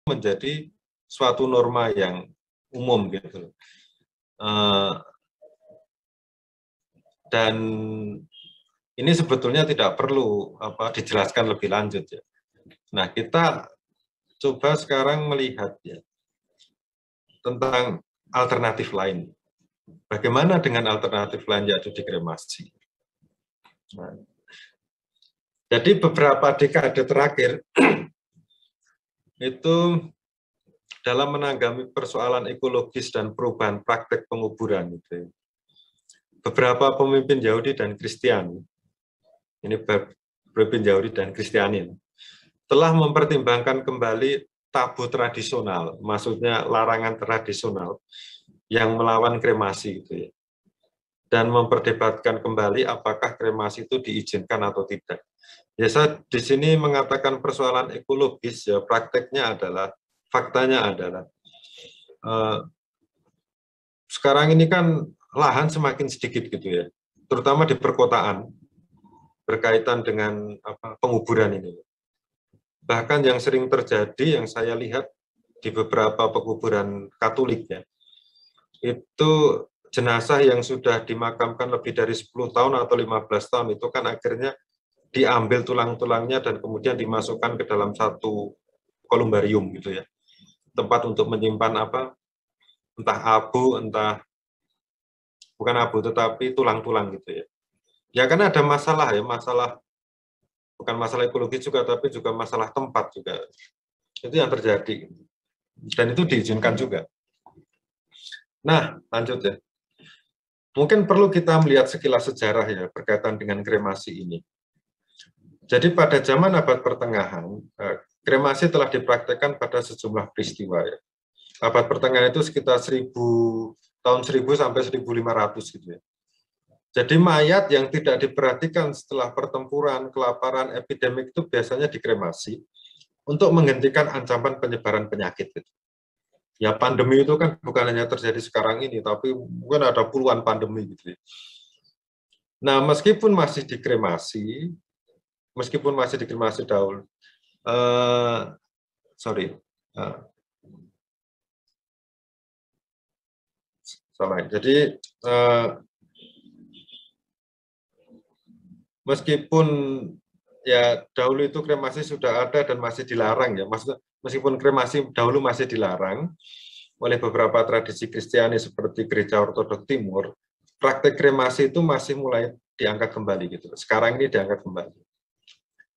menjadi suatu norma yang umum gitu. Dan ini sebetulnya tidak perlu dijelaskan lebih lanjut ya. Nah, kita coba sekarang melihat ya tentang alternatif lain. Bagaimana dengan alternatif lain, yaitu dikremasi? Nah, jadi beberapa dekade terakhir itu dalam menanggapi persoalan ekologis dan perubahan praktek penguburan itu, beberapa pemimpin Yahudi dan Kristiani, ini pemimpin Yahudi dan Kristiani, telah mempertimbangkan kembali tabu tradisional, maksudnya larangan tradisional yang melawan kremasi gitu ya, dan memperdebatkan kembali apakah kremasi itu diizinkan atau tidak. Ya, saya di sini mengatakan persoalan ekologis ya, prakteknya adalah, faktanya adalah sekarang ini kan lahan semakin sedikit gitu ya, terutama di perkotaan berkaitan dengan penguburan ini. Bahkan yang sering terjadi, yang saya lihat di beberapa penguburan Katolik ya, itu jenazah yang sudah dimakamkan lebih dari 10 tahun atau 15 tahun itu kan akhirnya diambil tulang-tulangnya dan kemudian dimasukkan ke dalam satu kolumbarium gitu ya, tempat untuk menyimpan entah abu, entah bukan abu tetapi tulang-tulang gitu ya. Ya karena ada masalah ya, bukan masalah ekologis juga, tapi juga masalah tempat juga. Itu yang terjadi. Dan itu diizinkan juga. Nah, lanjut ya. Mungkin perlu kita melihat sekilas sejarah ya berkaitan dengan kremasi ini. Jadi pada zaman abad pertengahan, kremasi telah dipraktekkan pada sejumlah peristiwa ya. Abad pertengahan itu sekitar tahun 1000 sampai 1500 gitu ya. Jadi mayat yang tidak diperhatikan setelah pertempuran, kelaparan, epidemik itu biasanya dikremasi untuk menghentikan ancaman penyebaran penyakit. Ya pandemi itu kan bukan hanya terjadi sekarang ini, tapi mungkin ada puluhan pandemi gitu. Nah, meskipun masih dikremasi dahulu, jadi meskipun ya dahulu itu kremasi sudah ada dan masih dilarang ya, maksudnya meskipun kremasi dahulu masih dilarang oleh beberapa tradisi Kristiani seperti Gereja Ortodok Timur, praktek kremasi itu masih mulai diangkat kembali gitu. Sekarang ini diangkat kembali.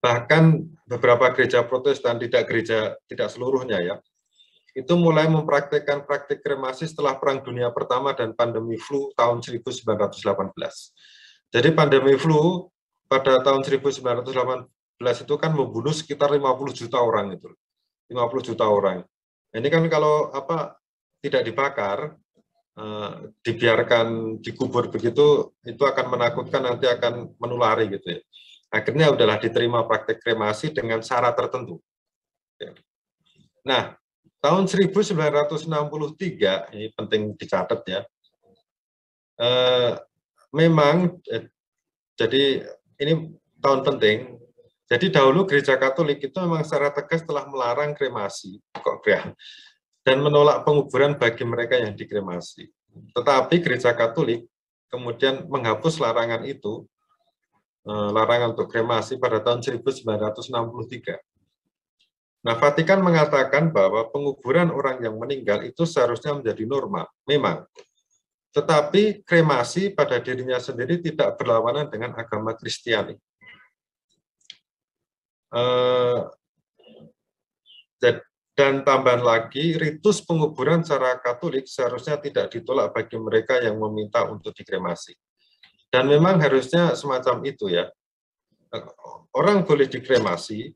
Bahkan beberapa gereja Protestan, tidak seluruhnya ya, itu mulai mempraktekkan praktik kremasi setelah Perang Dunia Pertama dan pandemi flu tahun 1918. Jadi pandemi flu pada tahun 1918 itu kan membunuh sekitar 50 juta orang itu. 50 juta orang. Ini kan kalau tidak dibakar, dibiarkan dikubur begitu, itu akan menakutkan, nanti akan menulari gitu ya. Akhirnya udahlah diterima praktek kremasi dengan syarat tertentu. Nah, tahun 1963, ini penting dicatat ya, memang jadi ini tahun penting. Jadi dahulu gereja Katolik itu memang secara tegas telah melarang kremasi dan menolak penguburan bagi mereka yang dikremasi. Tetapi gereja Katolik kemudian menghapus larangan itu, larangan untuk kremasi pada tahun 1963. Nah, Vatikan mengatakan bahwa penguburan orang yang meninggal itu seharusnya menjadi norma, memang. Tetapi kremasi pada dirinya sendiri tidak berlawanan dengan agama Kristiani. Dan tambahan lagi, ritus penguburan secara Katolik seharusnya tidak ditolak bagi mereka yang meminta untuk dikremasi. Dan memang harusnya semacam itu ya. Orang boleh dikremasi,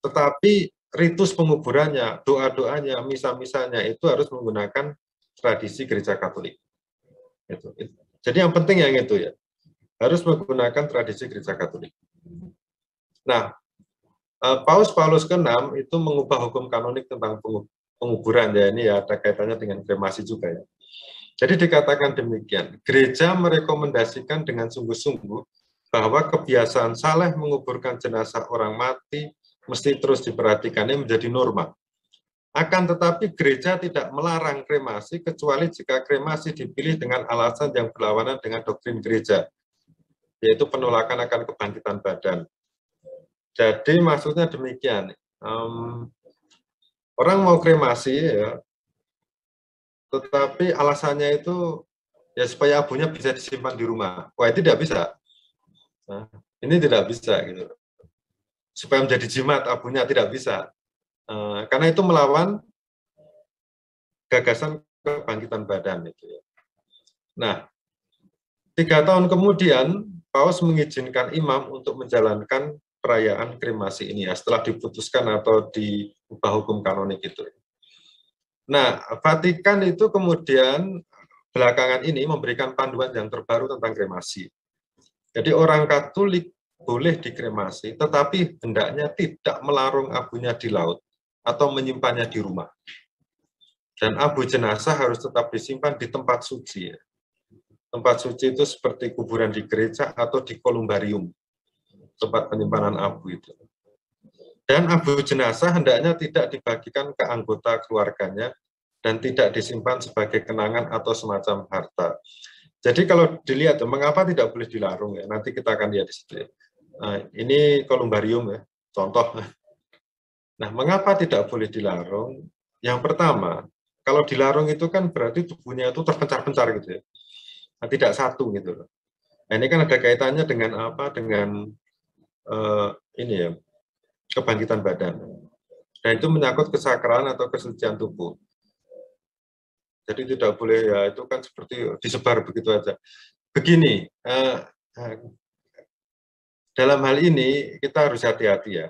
tetapi ritus penguburannya, doa-doanya, misa-misanya itu harus menggunakan tradisi gereja Katolik. Jadi yang penting yang itu ya, harus menggunakan tradisi gereja Katolik. Nah, Paus Paulus ke-6 itu mengubah hukum kanonik tentang penguburan ya, ini ya ada kaitannya dengan kremasi juga ya. Jadi dikatakan demikian, gereja merekomendasikan dengan sungguh-sungguh bahwa kebiasaan saleh menguburkan jenazah orang mati mesti terus diperhatikan, ini menjadi norma. Akan tetapi gereja tidak melarang kremasi kecuali jika kremasi dipilih dengan alasan yang berlawanan dengan doktrin gereja, yaitu penolakan akan kebangkitan badan. Jadi maksudnya demikian, orang mau kremasi ya, tetapi alasannya itu ya supaya abunya bisa disimpan di rumah. Wah, itu tidak bisa. Nah, ini tidak bisa gitu. Supaya menjadi jimat abunya tidak bisa. Karena itu melawan gagasan kebangkitan badan itu ya. Nah, 3 tahun kemudian Paus mengizinkan imam untuk menjalankan perayaan kremasi ini ya, setelah diputuskan atau diubah hukum kanonik itu. Nah, Vatikan itu kemudian belakangan ini memberikan panduan yang terbaru tentang kremasi. Jadi orang Katolik boleh dikremasi, tetapi hendaknya tidak melarung abunya di laut atau menyimpannya di rumah. Dan abu jenazah harus tetap disimpan di tempat suci. Tempat suci itu seperti kuburan di gereja atau di kolumbarium, tempat penyimpanan abu itu. Dan abu jenazah hendaknya tidak dibagikan ke anggota keluarganya dan tidak disimpan sebagai kenangan atau semacam harta. Jadi kalau dilihat, mengapa tidak boleh dilarung ya? Nanti kita akan lihat di situ. Nah, ini kolumbarium ya, contoh. Nah, mengapa tidak boleh dilarung? Yang pertama, kalau dilarung itu kan berarti tubuhnya itu terpencar-pencar gitu ya. Nah, tidak satu gitu loh. Nah, ini kan ada kaitannya dengan apa? Dengan ini ya, kebangkitan badan. Dan itu menyangkut kesakralan atau kesucian tubuh. Jadi tidak boleh ya, itu kan seperti disebar begitu aja. Begini, dalam hal ini kita harus hati-hati ya.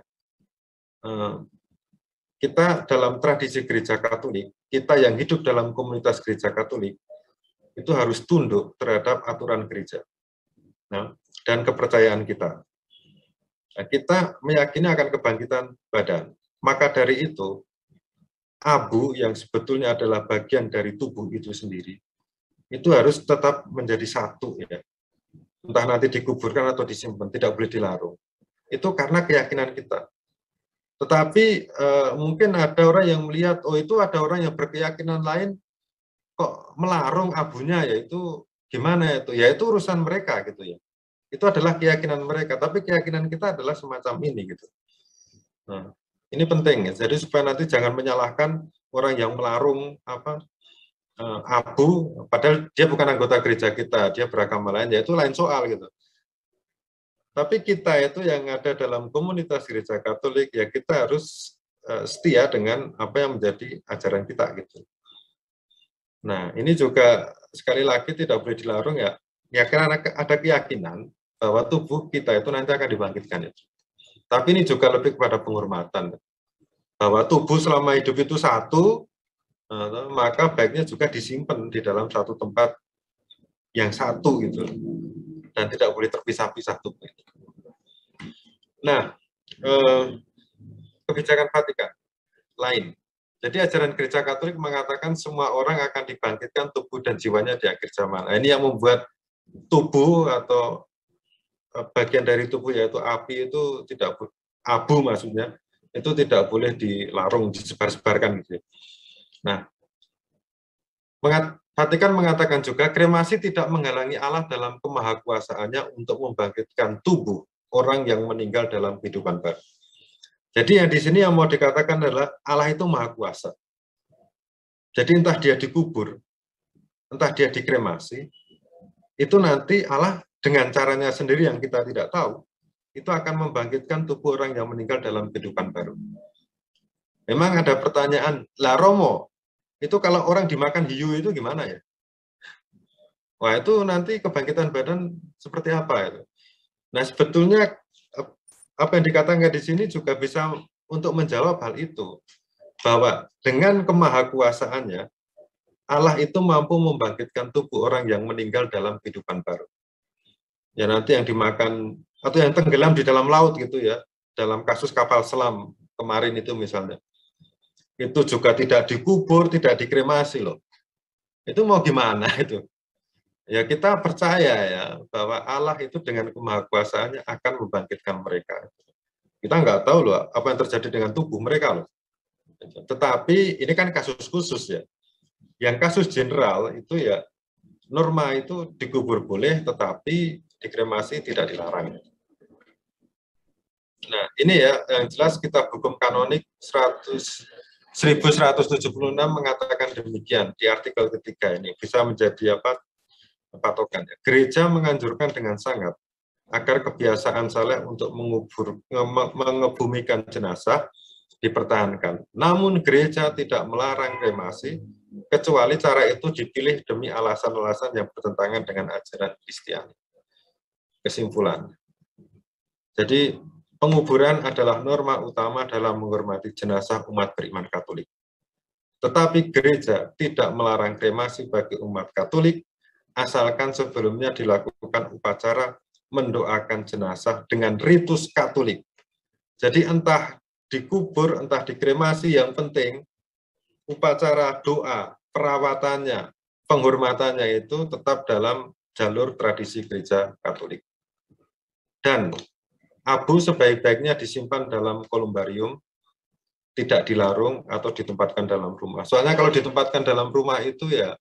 Kita dalam tradisi gereja Katolik, kita yang hidup dalam komunitas gereja Katolik, itu harus tunduk terhadap aturan gereja dan kepercayaan kita. Nah, kita meyakini akan kebangkitan badan. Maka dari itu, abu yang sebetulnya adalah bagian dari tubuh itu sendiri, itu harus tetap menjadi satu ya. Entah nanti dikuburkan atau disimpan, tidak boleh dilarung. Itu karena keyakinan kita. Tetapi mungkin ada orang yang melihat, oh itu ada orang yang berkeyakinan lain, kok melarung abunya, ya itu gimana itu? Ya itu urusan mereka gitu ya. Itu adalah keyakinan mereka, tapi keyakinan kita adalah semacam ini gitu. Nah, ini penting ya. Jadi supaya nanti jangan menyalahkan orang yang melarung abu, padahal dia bukan anggota gereja kita, dia beragama lain, ya itu lain soal gitu. Tapi kita itu yang ada dalam komunitas gereja Katolik, ya kita harus setia dengan apa yang menjadi ajaran kita gitu. Nah, ini juga sekali lagi tidak boleh dilarung ya. Ya karena ada keyakinan bahwa tubuh kita itu nanti akan dibangkitkan itu. Tapi ini juga lebih kepada penghormatan. Bahwa tubuh selama hidup itu satu, maka baiknya juga disimpan di dalam satu tempat yang satu gitu. Dan tidak boleh terpisah-pisah tubuh itu. Nah, kebijakan Vatikan lain. Jadi ajaran gereja Katolik mengatakan semua orang akan dibangkitkan tubuh dan jiwanya di akhir zaman. Nah, ini yang membuat tubuh atau bagian dari tubuh yaitu api itu tidak abu maksudnya itu tidak boleh dilarung, disebar-sebarkan gitu. Nah, Vatikan mengatakan juga kremasi tidak menghalangi Allah dalam kemahakuasaannya untuk membangkitkan tubuh orang yang meninggal dalam kehidupan baru. Jadi yang di sini yang mau dikatakan adalah Allah itu maha kuasa. Jadi entah dia dikubur, entah dia dikremasi, itu nanti Allah dengan caranya sendiri yang kita tidak tahu, itu akan membangkitkan tubuh orang yang meninggal dalam kehidupan baru. Memang ada pertanyaan, lah Romo, itu kalau orang dimakan hiu itu gimana ya? Wah itu nanti kebangkitan badan seperti apa itu? Nah sebetulnya apa yang dikatakan di sini juga bisa untuk menjawab hal itu. Bahwa dengan kemahakuasaannya, Allah itu mampu membangkitkan tubuh orang yang meninggal dalam kehidupan baru. Ya nanti yang dimakan, atau yang tenggelam di dalam laut gitu ya, dalam kasus kapal selam kemarin itu misalnya. Itu juga tidak dikubur, tidak dikremasi loh. Itu mau gimana itu? Ya kita percaya ya, bahwa Allah itu dengan kemahakuasaannya akan membangkitkan mereka. Kita nggak tahu loh apa yang terjadi dengan tubuh mereka loh. Tetapi ini kan kasus khusus ya. Yang kasus general itu ya norma itu dikubur boleh, tetapi dikremasi tidak dilarang. Nah, ini ya yang jelas Kitab Hukum Kanonik 1176 mengatakan demikian di artikel ketiga ini. Bisa menjadi apa? Patokan. Gereja menganjurkan dengan sangat agar kebiasaan saleh untuk mengebumikan jenazah dipertahankan. Namun gereja tidak melarang kremasi, kecuali cara itu dipilih demi alasan-alasan yang bertentangan dengan ajaran Kristiani. Kesimpulan. Jadi penguburan adalah norma utama dalam menghormati jenazah umat beriman Katolik. Tetapi gereja tidak melarang kremasi bagi umat Katolik, asalkan sebelumnya dilakukan upacara mendoakan jenazah dengan ritus Katolik. Jadi entah dikubur, entah dikremasi, yang penting upacara doa, perawatannya, penghormatannya itu tetap dalam jalur tradisi gereja Katolik. Dan abu sebaik-baiknya disimpan dalam kolumbarium, tidak dilarung atau ditempatkan dalam rumah. Soalnya kalau ditempatkan dalam rumah itu ya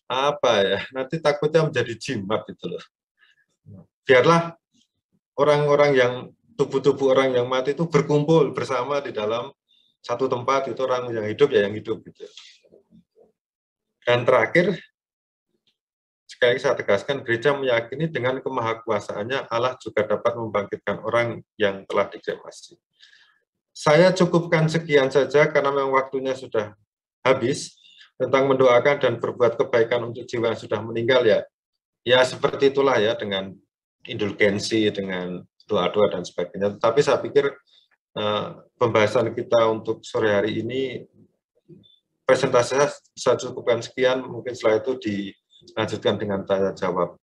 apa ya, nanti takutnya menjadi jimat gitu loh. Biarlah orang-orang yang tubuh-tubuh orang yang mati itu berkumpul bersama di dalam satu tempat, itu orang yang hidup ya yang hidup gitu. Dan terakhir, sekali saya tegaskan, gereja meyakini dengan kemahakuasaannya Allah juga dapat membangkitkan orang yang telah dikremasi. Saya cukupkan sekian saja karena memang waktunya sudah habis tentang mendoakan dan berbuat kebaikan untuk jiwa yang sudah meninggal ya. Ya seperti itulah ya, dengan indulgensi, dengan doa-doa dan sebagainya. Tapi saya pikir pembahasan kita untuk sore hari ini presentasinya saya cukupkan sekian, mungkin setelah itu dilanjutkan dengan tanya jawab.